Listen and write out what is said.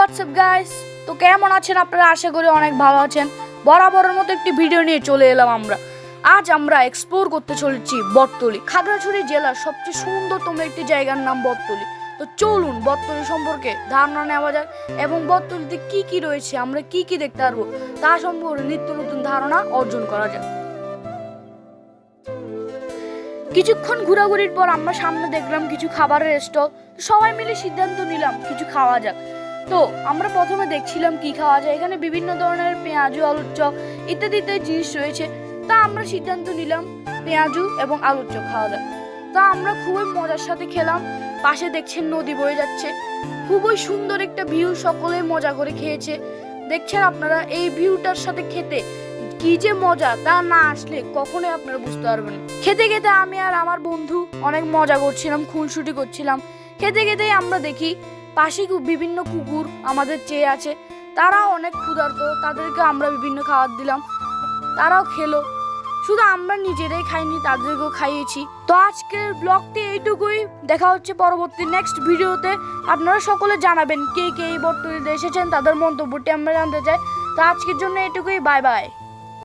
WhatsApp guys, তো কেমন আছেন আপনারা? আশা করি অনেক ভালো আছেন। বরাবরের মতো একটি ভিডিও নিয়ে চলে এলাম আমরা। আজ আমরা এক্সপ্লোর করতে চলেছি বটতলী, খাগড়াছড়ি জেলার সবচেয়ে সুন্দরতম একটি জায়গার নাম বটতলী। তো চলুন বটতলী সম্পর্কে ধারণা নেওয়া যাক এবং বটতলীতে কি কি রয়েছে, আমরা কি কি দেখতে পারবো তা সম্পর্কে নিত্য নতুন ধারণা অর্জন করা যাক। কিছুক্ষণ ঘোরাঘুরির পর আমরা সামনে দেখলাম কিছু খাবারের স্টল। সবাই মিলে সিদ্ধান্ত নিলাম কিছু খাওয়া যাক। তো আমরা প্রথমে দেখছিলাম কি খাওয়া যায়। এখানে বিভিন্ন ধরনের পেঁয়াজু, আলুর চপ ইত্যাদি ইত্যাদি জিনিস রয়েছে। তা আমরা সিদ্ধান্ত নিলাম পেঁয়াজু এবং আলুর চপ খাওয়া যাক। তা আমরা খুবই মজার সাথে খেলাম। পাশে দেখছেন নদী বয়ে যাচ্ছে, খুবই সুন্দর একটা ভিউ, সকলে মজা করে খেয়েছে। দেখছেন আপনারা এই ভিউটার সাথে খেতে কি যে মজা, তা না আসলে কখনোই আপনারা বুঝতে পারবেন না। খেতে খেতে আমি আর আমার বন্ধু অনেক মজা করছিলাম, খুনসুটি করছিলাম। খেতে খেতেই আমরা দেখি পাশে বিভিন্ন কুকুর আমাদের চেয়ে আছে, তারাও অনেক ক্ষুধার্ত, তাদেরকে আমরা বিভিন্ন খাবার দিলাম, তারাও খেলো। শুধু আমরা নিজেরাই খাইনি, তাদেরকেও খাইয়েছি। তো আজকের ব্লগটি এইটুকুই। দেখা হচ্ছে পরবর্তী নেক্সট ভিডিওতে। আপনারা সকলে জানাবেন কে কে এই বটতলীতে এসেছেন, তাদের মন্তব্যটি আমরা জানতে চাই। তো আজকের জন্য এইটুকুই, বাই বাই।